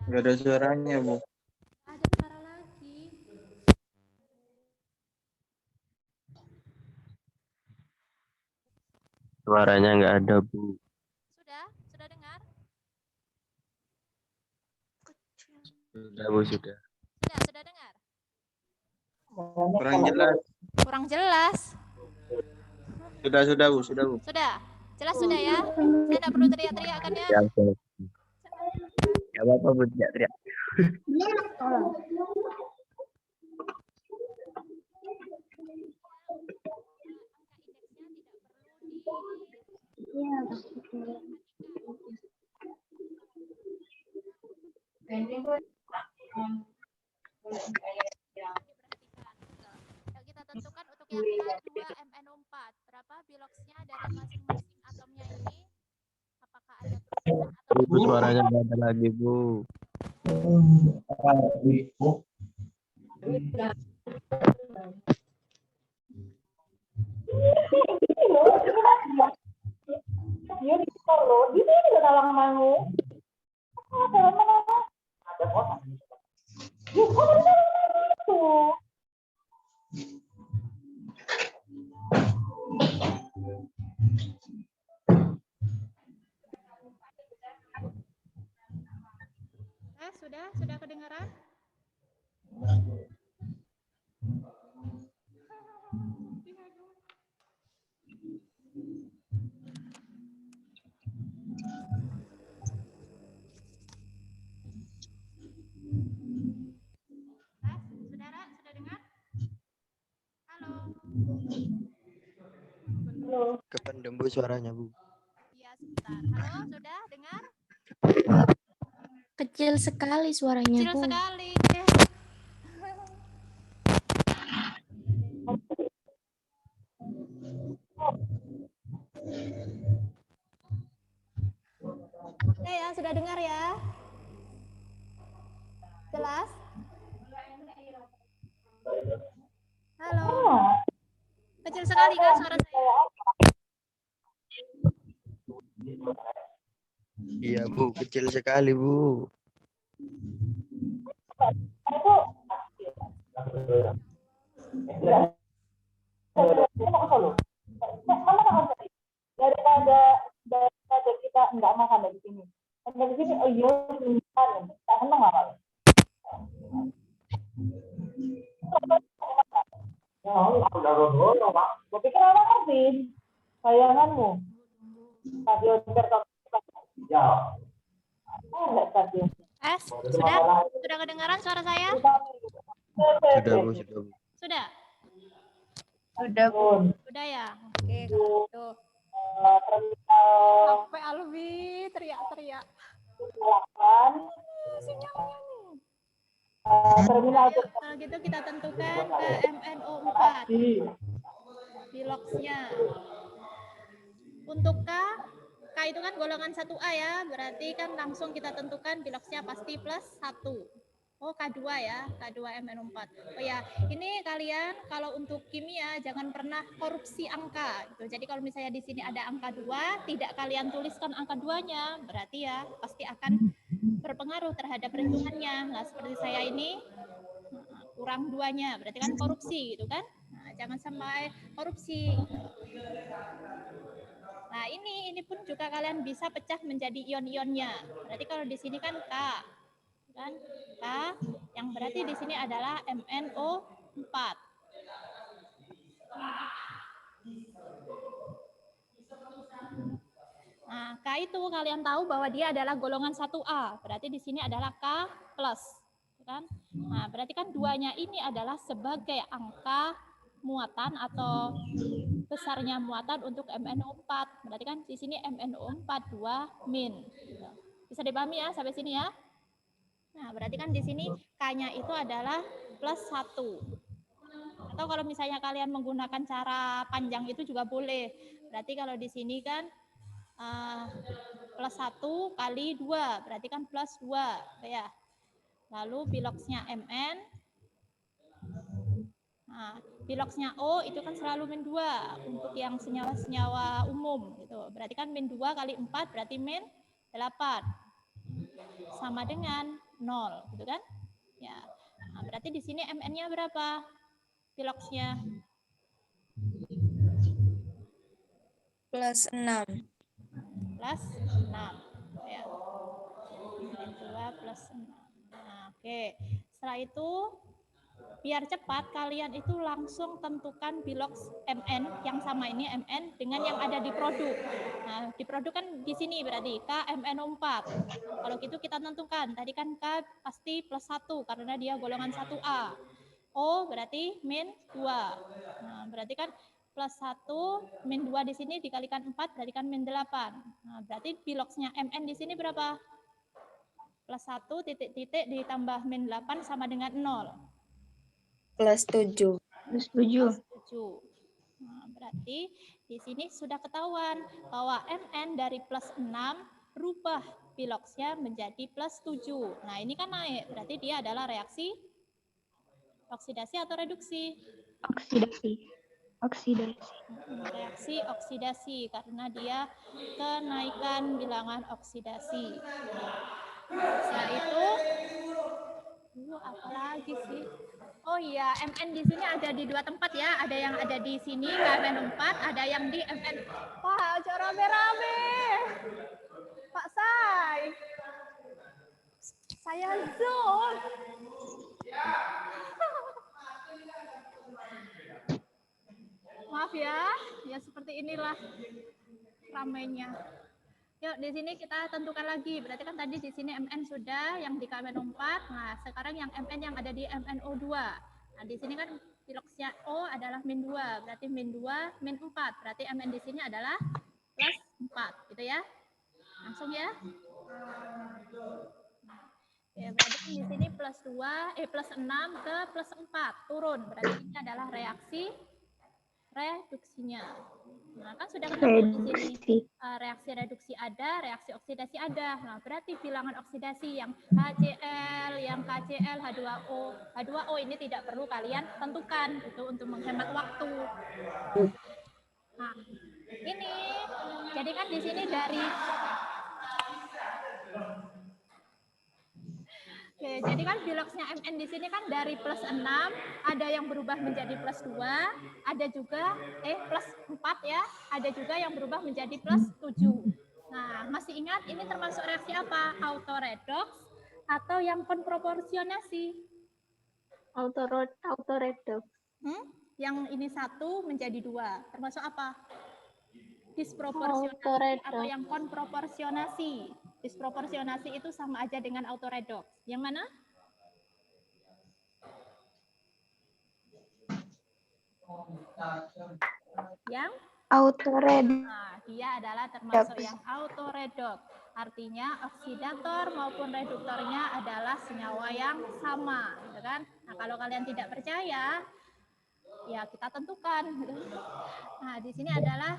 Nggak ada suaranya, Bu. Ada suara lagi. Suaranya nggak ada, Bu. Sudah dengar? Sudah, Bu, sudah. Sudah dengar? Kurang jelas. Kurang jelas. Sudah, Bu. Sudah. Jelas sudah ya? Saya tidak perlu teriak-teriak kan ya? Ya, nggak apa-apa, Bu, tidak teriak. Yang kita tentukan untuk yang K2MnO4 berapa biloxnya dari masing-masing atomnya ini? Apakah ada perubahan atau Bu, suaranya nggak ada lagi, Bu. Sudah kedengaran? Saudara, sudah dengar? Halo. Kependem, Bu, suaranya, Bu. Iya, sebentar. Halo, sudah dengar? Kecil sekali suaranya, Kecil Bu. sekali. Oke ya, sudah dengar ya? Jelas? Halo. Kecil sekali kan suara saya? Iya, Bu, kecil sekali, Bu. Daripada kita nggak makan dari sini. Dari sini, oh iya, tak seneng apa? Gue pikir orang ngerti bayanganmu. Stadion ya. Stadion. Sudah kedengaran suara saya? Sudah, Bu, sudah, Bu. Sudah? Sudah, Bu. Sudah ya? Oke, kalau gitu. Sampai Alwi teriak-teriak. Sinyalnya nih. Kalau gitu kita tentukan ke MnO4 biloxnya. Untuk K itu kan golongan 1A ya, berarti kan langsung kita tentukan biloxnya pasti plus 1. Oh, K2 ya, K2MnO4. Oh ya, ini kalian kalau untuk kimia jangan pernah korupsi angka gitu. Jadi kalau misalnya di sini ada angka 2, tidak kalian tuliskan angka 2-nya, berarti ya pasti akan berpengaruh terhadap perhitungannya. Nah, seperti saya ini kurang 2-nya, berarti kan korupsi gitu kan. Nah, jangan sampai korupsi. Nah, ini pun juga kalian bisa pecah menjadi ion-ionnya. Berarti kalau di sini kan K, kan? K, yang berarti di sini adalah MnO4. Nah, K itu kalian tahu bahwa dia adalah golongan 1A, berarti di sini adalah K+. Kan? Nah, berarti kan 2-nya ini adalah sebagai angka muatan atau besarnya muatan untuk MnO4. Berarti kan di sini MnO4 2-. Bisa dipahami ya sampai sini ya? Nah, berarti kan di sini K-nya itu adalah plus 1. Atau kalau misalnya kalian menggunakan cara panjang itu juga boleh. Berarti kalau di sini kan plus 1 kali 2, berarti kan plus 2. Ya. Lalu biloxnya MN. Nah, biloxnya O itu kan selalu min 2 untuk yang senyawa-senyawa umum gitu. Berarti kan min 2 kali 4 berarti min 8. Sama dengan 0, gitu kan? Ya. Nah, berarti di sini MN-nya berapa? Biloxnya Plus 6. plus 6. Ya. Min 2 plus 6. Nah, oke. Setelah itu biar cepat kalian itu langsung tentukan bilox MN yang sama ini MN dengan yang ada di produk. Nah, di produk kan di sini berarti KMNO4. Kalau gitu kita tentukan. Tadi kan K pasti plus 1 karena dia golongan 1A. O berarti min 2. Nah, berarti kan plus 1 min 2 di sini dikalikan 4 berarti kan min 8. Nah, berarti biloxnya MN di sini berapa? Plus 1 titik-titik ditambah min 8 sama dengan 0. Plus 7. Plus 7. Nah, berarti di sini sudah ketahuan bahwa MN dari plus 6 rubah biloxnya menjadi plus 7. Nah, ini kan naik. Berarti dia adalah reaksi oksidasi atau reduksi? Reaksi oksidasi karena dia kenaikan bilangan oksidasi. Setelah itu apa lagi sih? Oh iya, MN di sini ada di 2 tempat ya. Ada yang ada di sini KMN4, ada yang di MN. Wah, acara rame-rame. Pak Say. Saya Zoom. Maaf ya, ya seperti inilah ramainya. Yuk, di sini kita tentukan lagi. Berarti kan tadi di sini MN sudah, yang di KMNO4. Nah, sekarang yang MN yang ada di MNO2. Nah, di sini kan biloxnya O adalah min 2. Berarti min 2, min 4. Berarti MN di sini adalah plus 4. Gitu ya. Langsung ya. Ya, berarti di sini plus 6 ke plus 4. Turun. Berarti ini adalah reaksi reduksinya. Nah, kan sudah ketemu di sini reaksi reduksi ada, reaksi oksidasi ada. Nah, berarti bilangan oksidasi yang HCl, yang KCl, H2O. H2O ini tidak perlu kalian tentukan gitu untuk menghemat waktu. Nah, ini jadi kan di sini dari Oke, jadi kan biloxnya MN di sini kan dari plus 6, ada yang berubah menjadi plus 2, ada juga, plus 4 ya, ada juga yang berubah menjadi plus 7. Nah, masih ingat ini termasuk reaksi apa? Autoredox atau yang konproporsionasi? Autoredox. Yang ini 1 menjadi 2, termasuk apa? Disproporsionasi atau yang konproporsionasi. Disproporsionasi itu sama aja dengan autoredox. Yang mana? Yang Autoredox. Nah, dia adalah termasuk yang autoredox. Artinya oksidator maupun reduktornya adalah senyawa yang sama, gitu kan? Nah, kalau kalian tidak percaya, ya kita tentukan. Nah, di sini adalah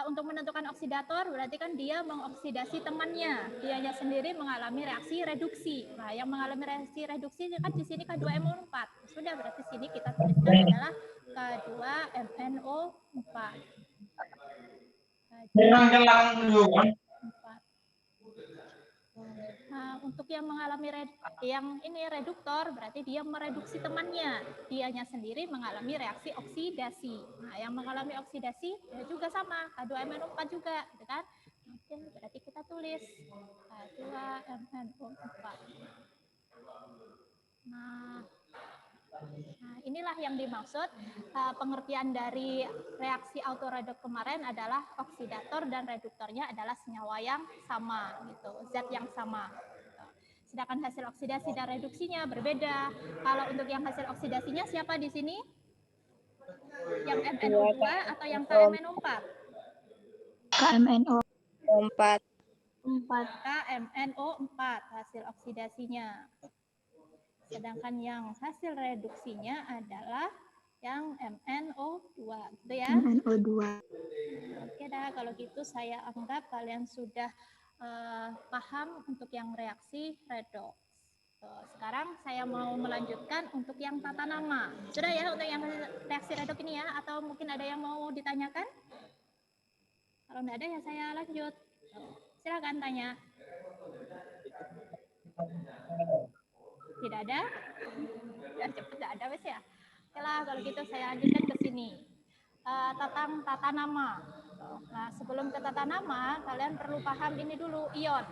untuk menentukan oksidator berarti kan dia mengoksidasi temannya, dianya sendiri mengalami reaksi reduksi. Nah, yang mengalami reaksi reduksi kan di sini K2MO4. Sudah berarti sini kita tuliskan adalah K2MNO4. Nah, untuk yang mengalami reduktor berarti dia mereduksi temannya, dianya sendiri mengalami reaksi oksidasi. Nah, yang mengalami oksidasi ya juga sama K2MNO4 juga, gitu kan? Oke, berarti kita tulis K2MNO4. Nah, inilah yang dimaksud pengertian dari reaksi autoredox kemarin adalah oksidator dan reduktornya adalah senyawa yang sama, gitu, zat yang sama. Sedangkan hasil oksidasi dan reduksinya berbeda. Kalau untuk yang hasil oksidasinya siapa di sini? Yang MnO2 atau yang KMNO4? KMNO4. KMNO4 hasil oksidasinya. Sedangkan yang hasil reduksinya adalah yang MnO2, gitu ya. MnO2. Oke dah, kalau gitu saya anggap kalian sudah paham untuk yang reaksi redoks. Sekarang saya mau melanjutkan untuk yang tata nama. Sudah ya untuk yang reaksi redoks ini ya, atau mungkin ada yang mau ditanyakan? Kalau tidak ada ya saya lanjut. Silakan tanya. Tidak ada? Biar cepat tidak ada wes ya. Oke lah, kalau gitu saya lanjutkan ke sini. Tentang tata nama. Nah, sebelum ke tata nama, kalian perlu paham ini dulu, ion.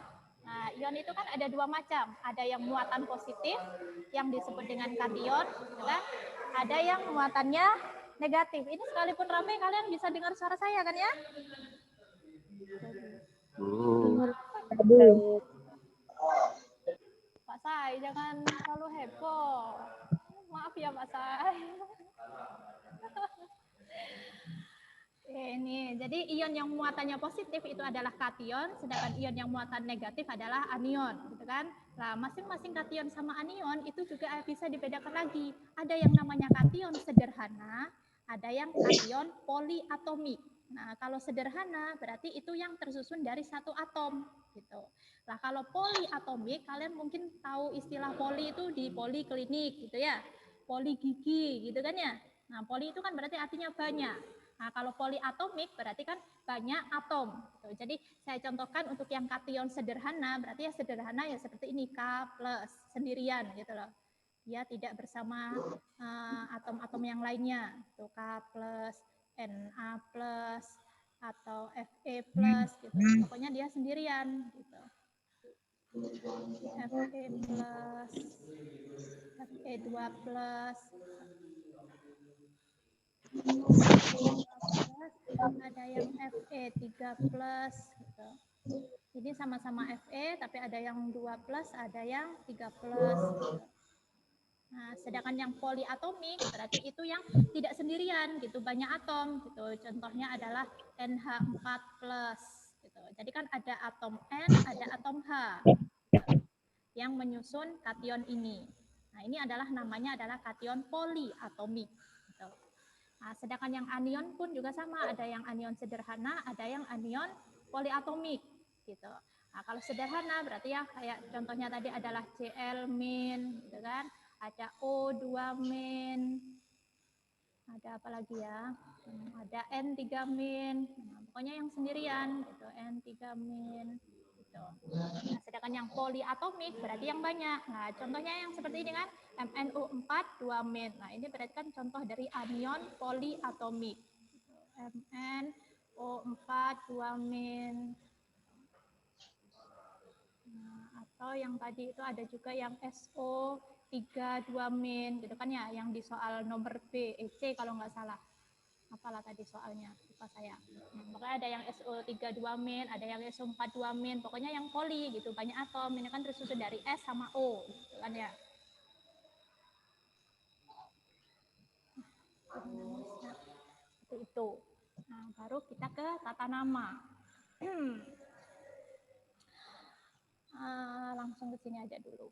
Nah, ion itu kan ada dua macam. Ada yang muatan positif, yang disebut dengan kation, kan? Ada yang muatannya negatif. Ini sekalipun ramai, kalian bisa dengar suara saya kan ya? Pak Sai, jangan terlalu heboh. Maaf ya Pak Sai. Ini, jadi ion yang muatannya positif itu adalah kation, sedangkan ion yang muatan negatif adalah anion, gitu kan? Nah, masing-masing kation sama anion itu juga bisa dibedakan lagi. Ada yang namanya kation sederhana, ada yang kation poliatomik. Nah, kalau sederhana berarti itu yang tersusun dari satu atom, gitu. Nah, kalau poliatomik, kalian mungkin tahu istilah poli itu di poliklinik, gitu ya. Poli gigi, gitu kan ya. Nah, poli itu kan berarti artinya banyak. Nah, kalau poliatomik berarti kan banyak atom. Gitu. Jadi saya contohkan untuk yang kation sederhana, berarti ya sederhana ya seperti ini, K plus, sendirian gitu loh. Dia tidak bersama atom-atom yang lainnya. Itu K plus, Na plus, atau Fe plus, gitu. Pokoknya dia sendirian. Gitu. Fe plus, Fe2 plus, ada yang Fe3 plus gitu. Ini sama-sama Fe tapi ada yang 2 plus, ada yang 3 plus gitu. Nah, sedangkan yang poliatomik berarti itu yang tidak sendirian gitu, banyak atom gitu. Contohnya adalah NH4 plus gitu. Jadi kan ada atom N, ada atom H yang menyusun kation ini. Nah, ini adalah namanya adalah kation poliatomik gitu. Nah, sedangkan yang anion pun juga sama, ada yang anion sederhana, ada yang anion poliatomik gitu. Nah, kalau sederhana berarti ya kayak contohnya tadi adalah Cl min gitu kan, ada O2 min, ada apa lagi ya? Ada N3 min. Nah, pokoknya yang sendirian gitu, N3 min gitu. Nah, sedangkan yang poliatomik berarti yang banyak. Nah, contohnya yang seperti ini kan, MnO4 2 min. Nah, ini berarti kan contoh dari anion poliatomik. MnO4 2 min. Nah, atau yang tadi itu ada juga yang SO3 2 min gitu kan ya, yang di soal nomor B, C kalau nggak salah. Apalah tadi soalnya, lupa saya. Pokoknya ada yang SO3 2 min, ada yang SO4 2 min, pokoknya yang poli gitu, banyak atom. Ini kan tersusun dari S sama O, gitu kan ya. Seperti itu. Nah, baru kita ke tata nama. Langsung ke sini aja dulu.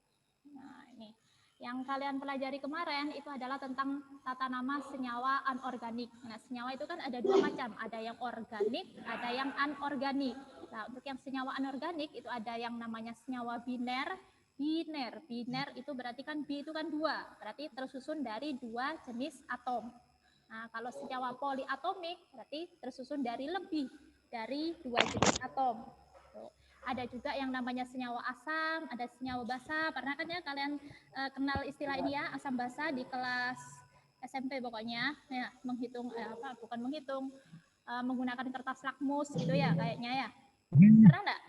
Nah, ini. Yang kalian pelajari kemarin itu adalah tentang tata nama senyawa anorganik. Nah, senyawa itu kan ada dua macam, ada yang organik, ada yang anorganik. Nah, untuk yang senyawa anorganik itu ada yang namanya senyawa biner. Biner itu berarti kan B itu kan dua, berarti tersusun dari dua jenis atom. Nah, kalau senyawa poliatomik berarti tersusun dari lebih dari dua jenis atom. Ada juga yang namanya senyawa asam, ada senyawa basa. Pernah kan ya kalian kenal istilah ini ya, asam basa di kelas SMP pokoknya. Ya, menghitung bukan menghitung, menggunakan kertas lakmus gitu ya kayaknya ya. Pernah enggak?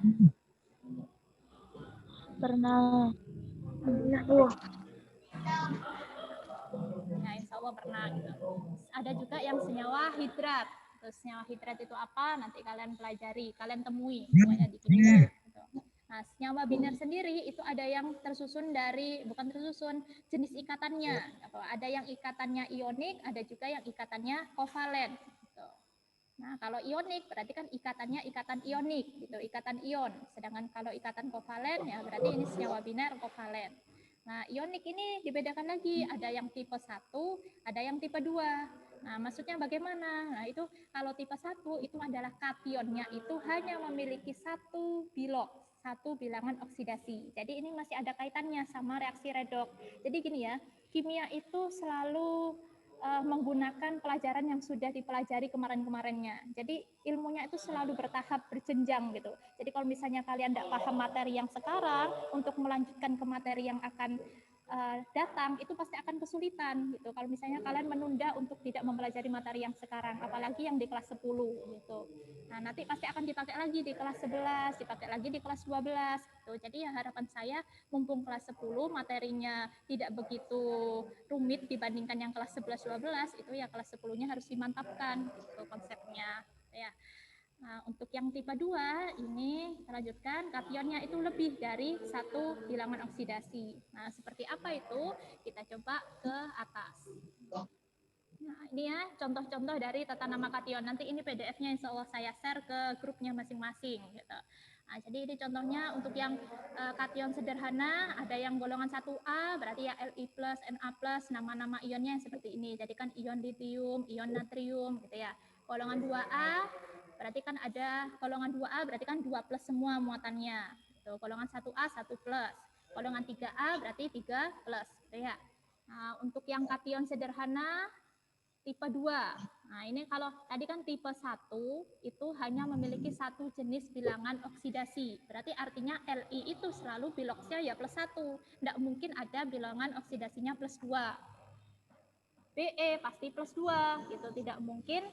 Pernah. Nah, insya Allah pernah. Gitu. Ada juga yang senyawa hidrat. Terus senyawa hidrat itu apa? Nanti kalian pelajari, kalian temui semuanya di kimia. Gitu. Nah, senyawa biner sendiri itu ada yang tersusun dari, bukan tersusun, jenis ikatannya. Ada yang ikatannya ionik, ada juga yang ikatannya kovalen. Gitu. Nah, kalau ionik berarti kan ikatannya ikatan ionik, gitu, ikatan ion. Sedangkan kalau ikatan kovalen ya berarti ini senyawa biner kovalen. Nah, ionik ini dibedakan lagi, ada yang tipe 1, ada yang tipe 2. Nah, maksudnya bagaimana? Nah, itu kalau tipe 1 itu adalah kationnya itu hanya memiliki satu bilangan oksidasi. Jadi ini masih ada kaitannya sama reaksi redoks. Jadi gini ya, kimia itu selalu menggunakan pelajaran yang sudah dipelajari kemarin-kemarinnya. Jadi ilmunya itu selalu bertahap, berjenjang gitu. Jadi kalau misalnya kalian tidak paham materi yang sekarang, untuk melanjutkan ke materi yang akan datang, itu pasti akan kesulitan gitu. Kalau misalnya kalian menunda untuk tidak mempelajari materi yang sekarang, apalagi yang di kelas 10 gitu. Nah, nanti pasti akan dipakai lagi di kelas 11, dipakai lagi di kelas 12 gitu. Jadi ya harapan saya mumpung kelas 10 materinya tidak begitu rumit dibandingkan yang kelas 11 12, itu ya kelas 10-nya harus dimantapkan gitu konsepnya ya. Nah, untuk yang tipe 2 ini lanjutkan, kationnya itu lebih dari satu bilangan oksidasi. Nah, seperti apa itu? Kita coba ke atas. Nah, ini ya contoh-contoh dari tata nama kation. Nanti ini PDF-nya insya Allah saya share ke grupnya masing-masing gitu. Nah, jadi ini contohnya untuk yang kation sederhana, ada yang golongan 1A, berarti ya Li+, Na+, nama-nama ionnya seperti ini. Jadi kan ion litium, ion natrium gitu ya. Golongan 2A, berarti kan ada golongan 2A, berarti kan 2+ semua muatannya. Gitu. Golongan 1A, 1+. Golongan 3A, berarti 3+. Gitu ya. Nah, untuk yang kation sederhana, tipe 2. Nah, ini kalau tadi kan tipe 1 itu hanya memiliki satu jenis bilangan oksidasi. Berarti artinya Li itu selalu biloksnya ya +1. Tidak mungkin ada bilangan oksidasinya +2. Be pasti +2 gitu. Tidak mungkin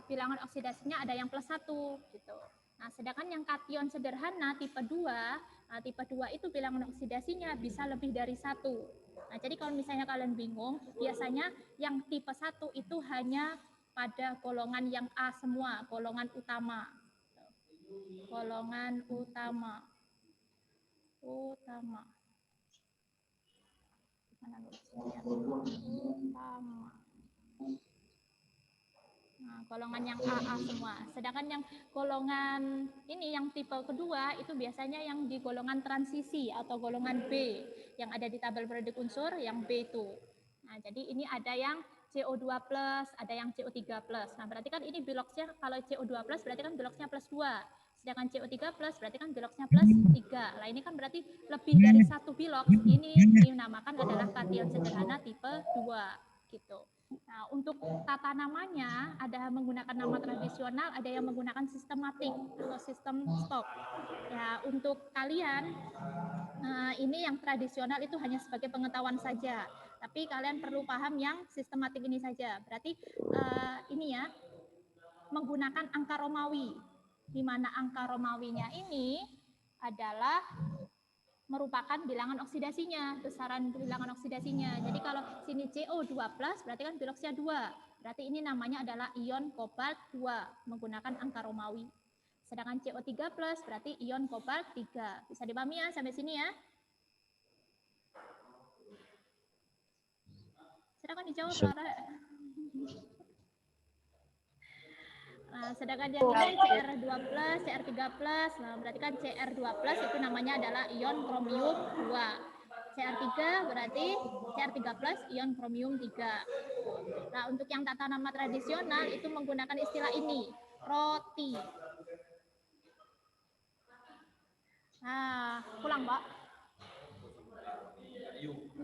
bilangan oksidasinya ada yang +1 gitu. Nah, sedangkan yang kation sederhana tipe 2, tipe 2 itu bilangan oksidasinya bisa lebih dari 1. Nah, jadi kalau misalnya kalian bingung, biasanya yang tipe 1 itu hanya pada golongan yang A semua, golongan utama. Golongan utama. Utama. Utama. Nah, golongan yang AA semua. Sedangkan yang golongan ini yang tipe kedua itu biasanya yang di golongan transisi atau golongan B yang ada di tabel periodik unsur yang B itu. Nah, jadi ini ada yang CO2+, ada yang CO3+. Nah, berarti kan ini biloksnya kalau CO2+ berarti kan biloksnya +2. Sedangkan CO3+ berarti kan biloksnya +3. Nah, ini kan berarti lebih dari satu biloks. Ini dinamakan adalah kation sederhana tipe 2 gitu. Nah, untuk tata namanya ada menggunakan nama tradisional, ada yang menggunakan sistematik atau sistem stok. Ya, untuk kalian ini yang tradisional itu hanya sebagai pengetahuan saja. Tapi kalian perlu paham yang sistematik ini saja. Berarti ini ya menggunakan angka Romawi. Di mana angka Romawinya ini adalah merupakan bilangan oksidasinya, besaran bilangan oksidasinya. Jadi kalau sini CO2+, berarti kan biloksnya 2. Berarti ini namanya adalah ion kobalt 2 menggunakan angka Romawi. Sedangkan CO3+, berarti ion kobalt 3. Bisa dipahami ya sampai sini ya? Sedangkan dijawab Lara. Nah, sedangkan yang ini CR2+, CR3+, nah berarti kan CR2+ itu namanya adalah ion kromium 2. CR3 berarti CR3+, ion kromium 3. Nah, untuk yang tata nama tradisional itu menggunakan istilah ini, roti. Nah, pulang, Mbak.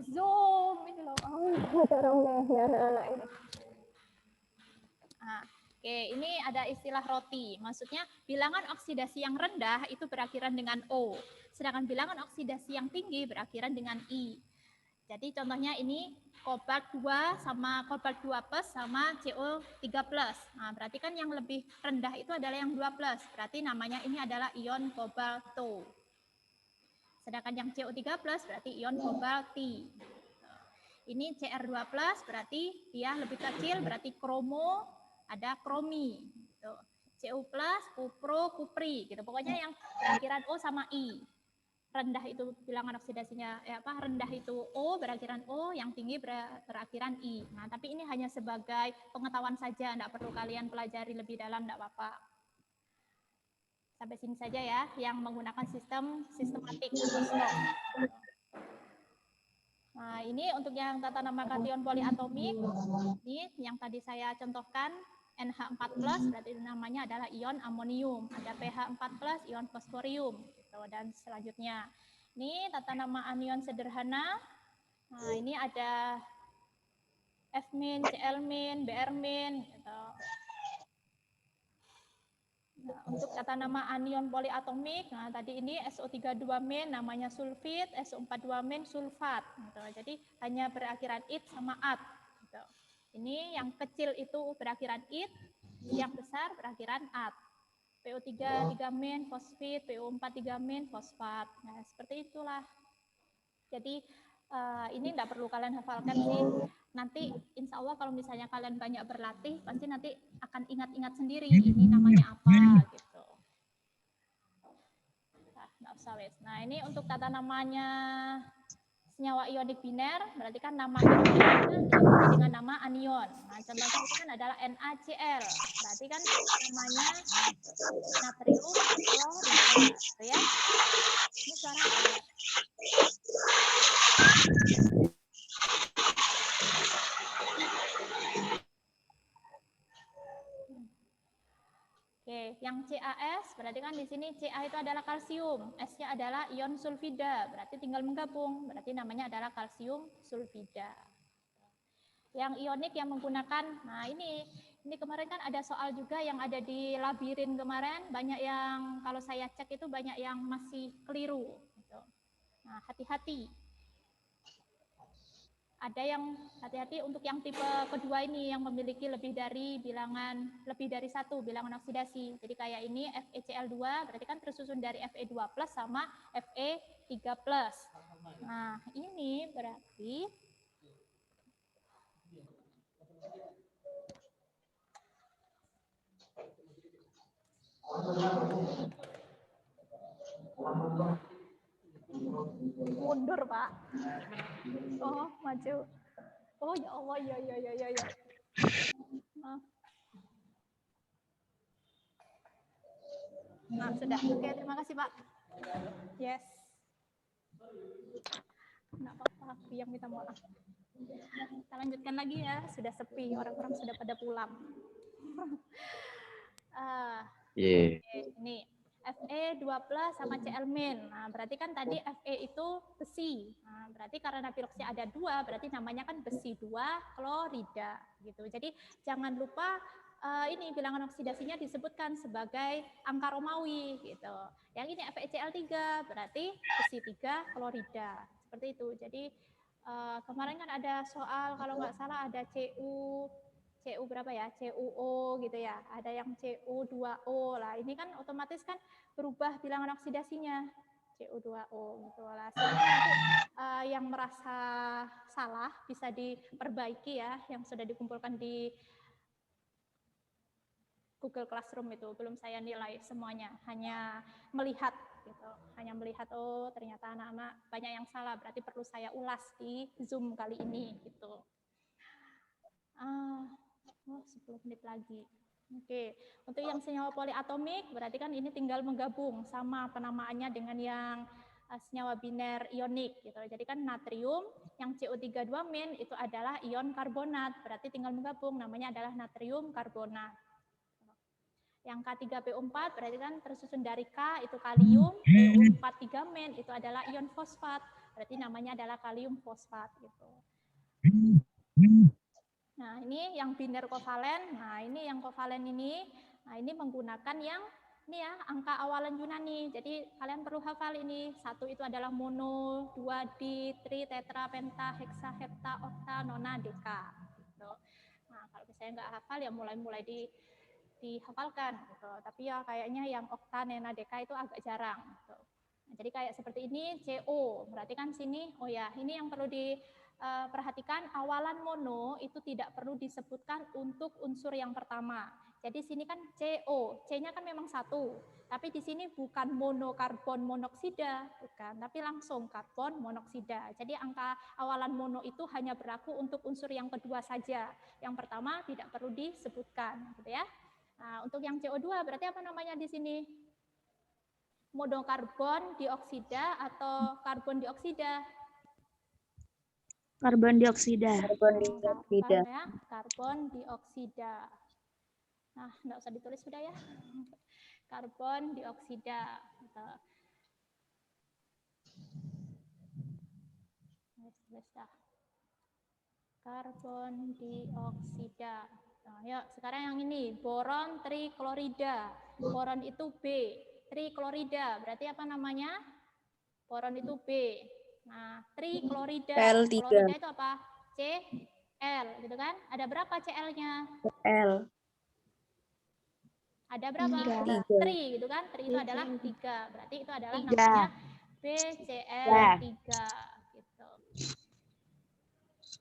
Zoom ini loh. Anak-anak ini. Nah, oke, ini ada istilah roti. Maksudnya bilangan oksidasi yang rendah itu berakhiran dengan O. Sedangkan bilangan oksidasi yang tinggi berakhiran dengan I. Jadi contohnya ini kobalt 2 sama kobalt 2+ sama CO3+. Nah, berarti kan yang lebih rendah itu adalah yang 2+. Berarti namanya ini adalah ion kobalto. Sedangkan yang CO3+ berarti ion kobalti. Ini CR2+ berarti dia lebih kecil, berarti kromo, ada kromi. Gitu. Cu+, kupro, kupri. Gitu. Pokoknya yang berakhiran O sama I. Rendah itu bilangan oksidasinya, rendah itu O, berakhiran O, yang tinggi berakhiran I. Nah, tapi ini hanya sebagai pengetahuan saja, tidak perlu kalian pelajari lebih dalam, tidak apa-apa. Sampai sini saja ya, yang menggunakan sistem sistematik atau stok. Nah, ini untuk yang tata nama kation poliatomik, ini yang tadi saya contohkan, NH4+, berarti namanya adalah ion amonium. Ada pH4+, ion fosforium. Gitu. Dan selanjutnya, ini tata nama anion sederhana. Nah, ini ada F-, Cl-, Br-. Gitu. Nah, untuk tata nama anion poliatomik, nah tadi ini SO32- namanya sulfit, SO42- sulfat. Gitu. Jadi hanya berakhiran it sama at. Gitu. Ini yang kecil itu berakhiran it, yang besar berakhiran at. PO3 3- fosfit, PO4 3- fosfat. Nah, seperti itulah. Jadi ini tidak perlu kalian hafalkan sih. Nanti insya Allah kalau misalnya kalian banyak berlatih, pasti nanti akan ingat-ingat sendiri ini namanya apa gitu. Nah, nggak usah wes. Nah, ini untuk tata namanya senyawa ionik biner, berarti kan nama ionnya diikuti dengan nama anion. Nah, contohnya itu kan adalah NaCl. Berarti kan namanya natrium klorida, gitu ya. Ini suara apa ya? Oke, yang CaS berarti kan di sini Ca itu adalah kalsium, S-nya adalah ion sulfida, berarti tinggal menggabung, berarti namanya adalah kalsium sulfida. Yang ionik yang menggunakan, nah ini kemarin kan ada soal juga yang ada di labirin kemarin, banyak yang kalau saya cek itu banyak yang masih keliru. Gitu. Nah, hati-hati. Ada yang hati-hati untuk yang tipe kedua ini yang memiliki lebih dari satu bilangan oksidasi. Jadi kayak ini FeCl2 berarti kan tersusun dari Fe2+ sama Fe3+. Nah, ini berarti mundur, Pak. Oh, maju. Oh, ya Allah, ya. Nah, sudah. Oke, terima kasih, Pak. Yes. Nggak apa-apa, aku yang minta maaf. Kita lanjutkan lagi ya. Sudah sepi, orang-orang sudah pada pulang. Ini Fe2+ sama Cl-. Nah, berarti kan tadi Fe itu besi. Nah, berarti karena piroksi ada 2, berarti namanya kan besi 2 klorida gitu. Jadi jangan lupa ini bilangan oksidasinya disebutkan sebagai angka Romawi gitu. Yang ini FeCl3 berarti besi 3 klorida. Seperti itu. Jadi kemarin kan ada soal kalau nggak salah ada CU berapa ya? CuO gitu ya. Ada yang Cu2O lah. Ini kan otomatis kan berubah bilangan oksidasinya. Cu2O gitu lah. Sehingga nanti yang merasa salah bisa diperbaiki ya, yang sudah dikumpulkan di Google Classroom itu. Belum saya nilai semuanya, hanya melihat gitu. Hanya melihat, oh ternyata anak-anak banyak yang salah, berarti perlu saya ulas di Zoom kali ini gitu. 10 menit lagi. Oke, untuk yang senyawa poliatomik berarti kan ini tinggal menggabung, sama penamaannya dengan yang senyawa biner ionik gitu. Jadi kan natrium yang CO32- itu adalah ion karbonat, berarti tinggal menggabung, namanya adalah natrium karbonat. Yang K3PO4 berarti kan tersusun dari K itu kalium, PO4 3- itu adalah ion fosfat, berarti namanya adalah kalium fosfat gitu. Nah, ini yang biner kovalen. Nah, ini yang kovalen ini. Nah, ini menggunakan yang ini ya, angka awalan Yunani. Jadi kalian perlu hafal ini. 1 itu adalah mono, 2 di, tri, tetra, penta, heksa, hepta, okta, nona, deka. Gitu. Nah, kalau misalnya nggak hafal ya mulai-mulai dihafalkan. Gitu. Tapi ya kayaknya yang okta, nona, deka itu agak jarang. Gitu. Nah, jadi kayak seperti ini CO. Berarti kan sini, oh ya, ini yang perlu perhatikan awalan mono itu tidak perlu disebutkan untuk unsur yang pertama. Jadi sini kan CO, C-nya kan memang 1, tapi di sini bukan monokarbon monoksida, bukan, tapi langsung karbon monoksida. Jadi angka awalan mono itu hanya berlaku untuk unsur yang kedua saja. Yang pertama tidak perlu disebutkan, gitu ya. Nah, untuk yang CO2 berarti apa namanya di sini? Monokarbon dioksida atau karbon dioksida? Karbon dioksida. Karbon dioksida. Ya, karbon dioksida. Nah, nggak usah ditulis sudah ya. Karbon dioksida. Gitu. Tulis dah. Karbon dioksida. Nah, yuk, sekarang yang ini, boron triklorida. Boron itu B, triklorida. Berarti apa namanya? Boron itu B. Nah, triklorida. Cl3. Klorida itu apa? Cl, gitu kan? Ada berapa Cl-nya? L. Ada berapa? 3. Tri, gitu kan? Tri itu adalah 3. Berarti itu adalah 3. namanya BCl3, gitu.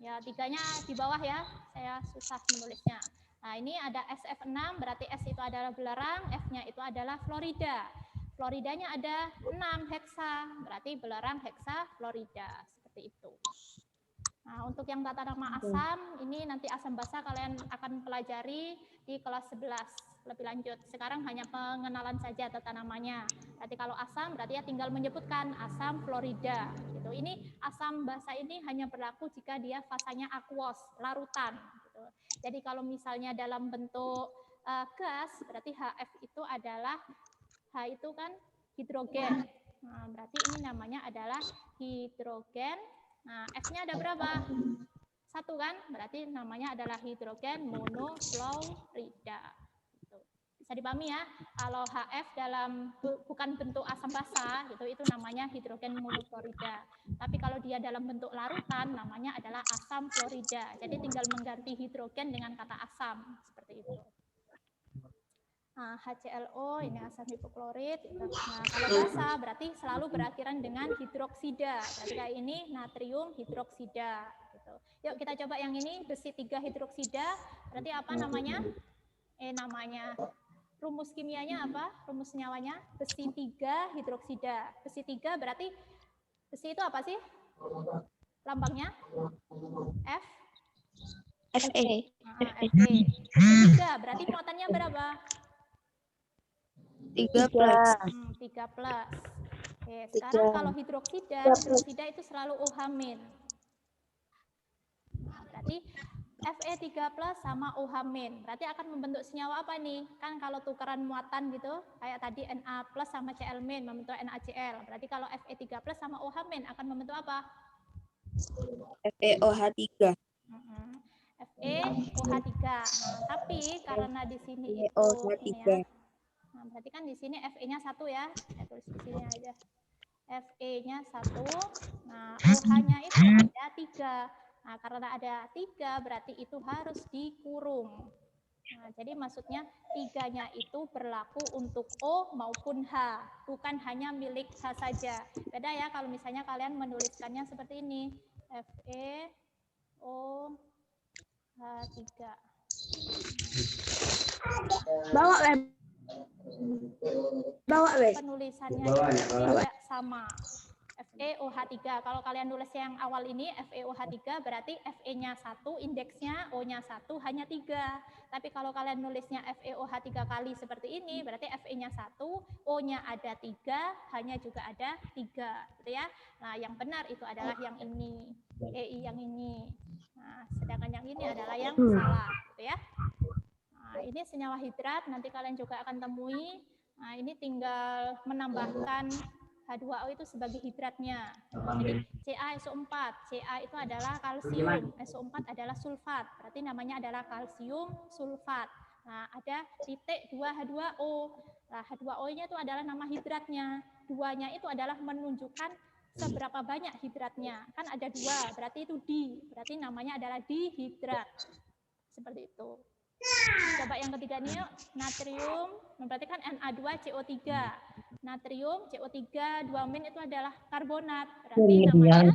Ya, 3-nya di bawah ya. Saya susah menulisnya. Nah, ini ada SF6, berarti S itu adalah belerang, F-nya itu adalah fluorida. Fluoridanya ada 6 heksa, berarti belerang heksa fluorida, seperti itu. Nah, untuk yang tata nama asam, ini nanti asam basa kalian akan pelajari di kelas 11 lebih lanjut. Sekarang hanya pengenalan saja tata namanya. Berarti kalau asam berarti ya tinggal menyebutkan asam fluorida. Gitu. Ini asam basa ini hanya berlaku jika dia fasanya aquos, larutan. Gitu. Jadi kalau misalnya dalam bentuk gas, berarti HF itu adalah H itu kan hidrogen. Nah, berarti ini namanya adalah hidrogen. Nah, F-nya ada berapa? 1 kan? Berarti namanya adalah hidrogen monofluorida. Gitu. Bisa dipahami ya? Kalau HF dalam bukan bentuk asam basa, gitu, itu namanya hidrogen monofluorida. Tapi kalau dia dalam bentuk larutan, namanya adalah asam fluorida. Jadi tinggal mengganti hidrogen dengan kata asam, seperti itu. Nah, HClO ini asam hipoklorit. Nah, kalau basa berarti selalu berakhiran dengan hidroksida. Berarti kayak ini natrium hidroksida. Gitu. Yuk kita coba yang ini besi 3 hidroksida. Berarti apa namanya? Namanya rumus kimianya apa? Rumus senyawanya besi 3 hidroksida. Besi 3 berarti besi itu apa sih? Lambangnya F. Fe. Fe. Besi 3 berarti muatannya berapa? 3 plus. 3 plus. Oke, sekarang kalau hidroksida itu selalu OH-. Nah, berarti Fe3 plus sama OH-. Berarti akan membentuk senyawa apa nih? Kan kalau tukeran muatan gitu, kayak tadi Na plus sama Cl- membentuk NaCl. Berarti kalau Fe3 plus sama OH- akan membentuk apa? FeOH3. FeOH3. Nah, tapi karena di sini itu ini ya. Nah, berarti kan di sini Fe-nya 1 ya. Saya tulis di sini aja. Fe-nya 1. Nah, OH-nya itu ada 3. Nah, karena ada 3 berarti itu harus dikurung. Nah, jadi maksudnya 3-nya itu berlaku untuk O maupun H, bukan hanya milik H saja. Beda ya kalau misalnya kalian menuliskannya seperti ini. FeOH3. Bawa weh. Penulisannya itu tidak sama. FeOH3. Kalau kalian nulis yang awal ini FeOH3 berarti Fe-nya 1, indeksnya, O-nya 1, hanya 3. Tapi kalau kalian nulisnya FeOH3 kali seperti ini berarti Fe-nya 1, O-nya ada 3, hanya juga ada 3, gitu ya. Nah, yang benar itu adalah yang ini, EI yang ini. Nah, sedangkan yang ini adalah yang salah, gitu ya. Nah, ini senyawa hidrat nanti kalian juga akan temui. Nah, ini tinggal menambahkan H2O itu sebagai hidratnya. Jadi CaSO4, Ca itu adalah kalsium, SO4 adalah sulfat. Berarti namanya adalah kalsium sulfat. Nah, ada titik 2H2O. Nah, H2O-nya itu adalah nama hidratnya. 2-nya itu adalah menunjukkan seberapa banyak hidratnya. Kan ada 2, berarti itu di. Berarti namanya adalah dihidrat. Seperti itu. Coba yang ketiga nih yuk, natrium, berarti kan Na2CO3. Natrium, CO3, 2- itu adalah karbonat. Berarti namanya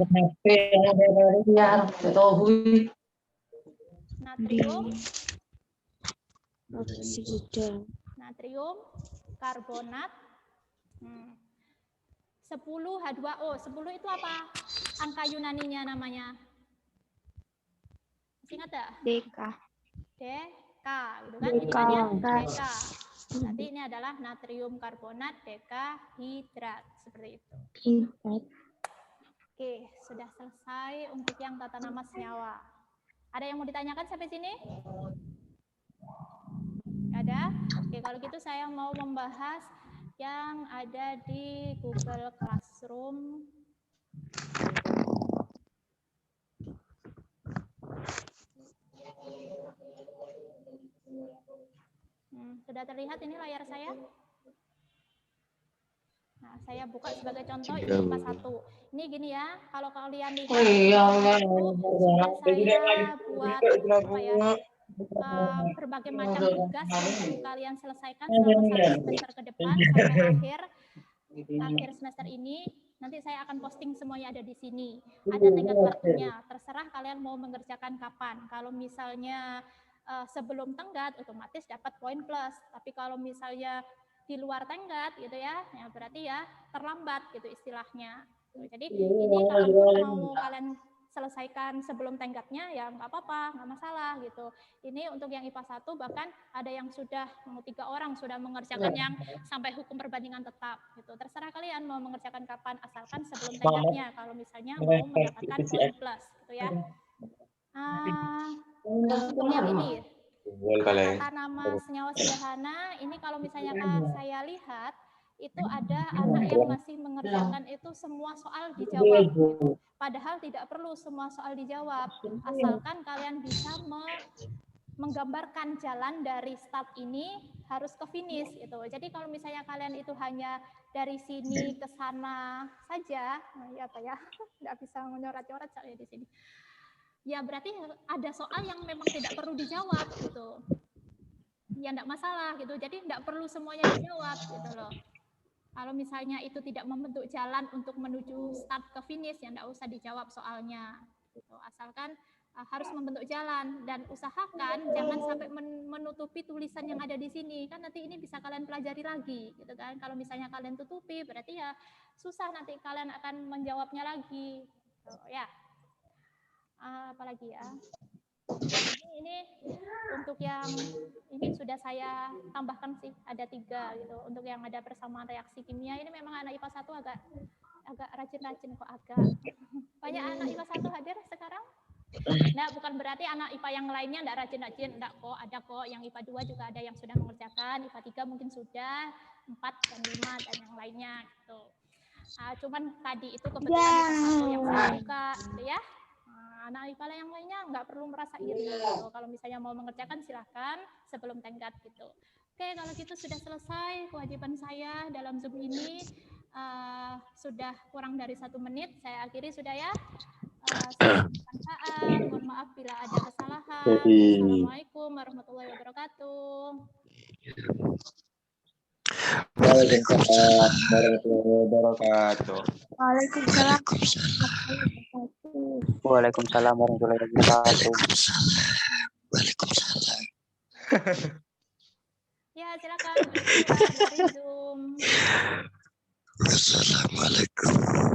natrium, natrium karbonat 10H2O. 10 itu apa? Angka Yunaninya namanya. Masih ingat tak? Deka, gitu kan? Ini kan ya, deka. Berarti ini adalah natrium karbonat dekahidrat, seperti itu. Oke, sudah selesai untuk yang tata nama senyawa. Ada yang mau ditanyakan sampai sini? Ada? Oke, kalau gitu saya mau membahas yang ada di Google Classroom. Sudah terlihat ini layar saya? Nah, saya buka sebagai contoh ini IPA 1. Ini gini ya, kalau kalian lihat sudah saya buat apa ya, berbagai macam tugas yang perlu kalian selesaikan selama 1 semester ke depan sampai akhir semester ini. Nanti saya akan posting semuanya ada di sini. Ada tenggat waktunya, terserah kalian mau mengerjakan kapan. Kalau misalnya sebelum tenggat otomatis dapat poin plus. Tapi kalau misalnya di luar tenggat gitu ya berarti ya terlambat gitu istilahnya. Jadi ini kalau mau kalian selesaikan sebelum tenggatnya ya nggak apa-apa, nggak masalah gitu. Ini untuk yang IPA 1 bahkan ada yang sudah 3 orang sudah mengerjakan yang sampai hukum perbandingan tetap gitu. Terserah kalian mau mengerjakan kapan asalkan sebelum tenggatnya kalau misalnya mau mendapatkan poin plus gitu ya. Untuk yang ini tata nama senyawa sederhana ini kalau misalnya saya lihat itu ada anak yang masih mengerjakan itu semua soal dijawab gitu. Padahal tidak perlu semua soal dijawab asalkan kalian bisa menggambarkan jalan dari start ini harus ke finish gitu. Jadi kalau misalnya kalian itu hanya dari sini ke sana saja, ya apa ya, nggak bisa menyorat-coret saya di sini. Ya berarti ada soal yang memang tidak perlu dijawab gitu. Ya enggak masalah gitu. Jadi enggak perlu semuanya dijawab gitu loh. Kalau misalnya itu tidak membentuk jalan untuk menuju start ke finish ya enggak usah dijawab soalnya gitu. Asalkan harus membentuk jalan dan usahakan jangan sampai menutupi tulisan yang ada di sini. Kan nanti ini bisa kalian pelajari lagi gitu kan. Kalau misalnya kalian tutupi berarti ya susah nanti kalian akan menjawabnya lagi. Gitu, ya. Apalagi ya. Ini untuk yang ini sudah saya tambahkan sih ada 3 gitu. Untuk yang ada persamaan reaksi kimia ini memang anak IPA 1 agak rajin-rajin kok agak. Banyak anak IPA 1 hadir sekarang. Nah, bukan berarti anak IPA yang lainnya enggak rajin-rajin, enggak kok, ada kok yang IPA 2 juga ada yang sudah mengerjakan, IPA 3 mungkin sudah, 4 dan 5 dan yang lainnya gitu. Cuman tadi itu kebetulan IPA 1 yang saya buka gitu ya. Anak IPA yang lainnya nggak perlu merasa iri gitu. Kalau misalnya mau mengerjakan silahkan sebelum tenggat gitu. Oke, kalau gitu sudah selesai kewajiban saya dalam Zoom ini. Sudah kurang dari 1 menit, saya akhiri sudah ya. Mohon maaf bila ada kesalahan. Assalamualaikum warahmatullahi wabarakatuh. Waalaikumsalam warahmatullahi wabarakatuh. Waalaikumsalam. Waalaikumsalam warahmatullahi wabarakatuh. Waalaikumsalam. Ya, silakan dari Zoom. Wassalamualaikum.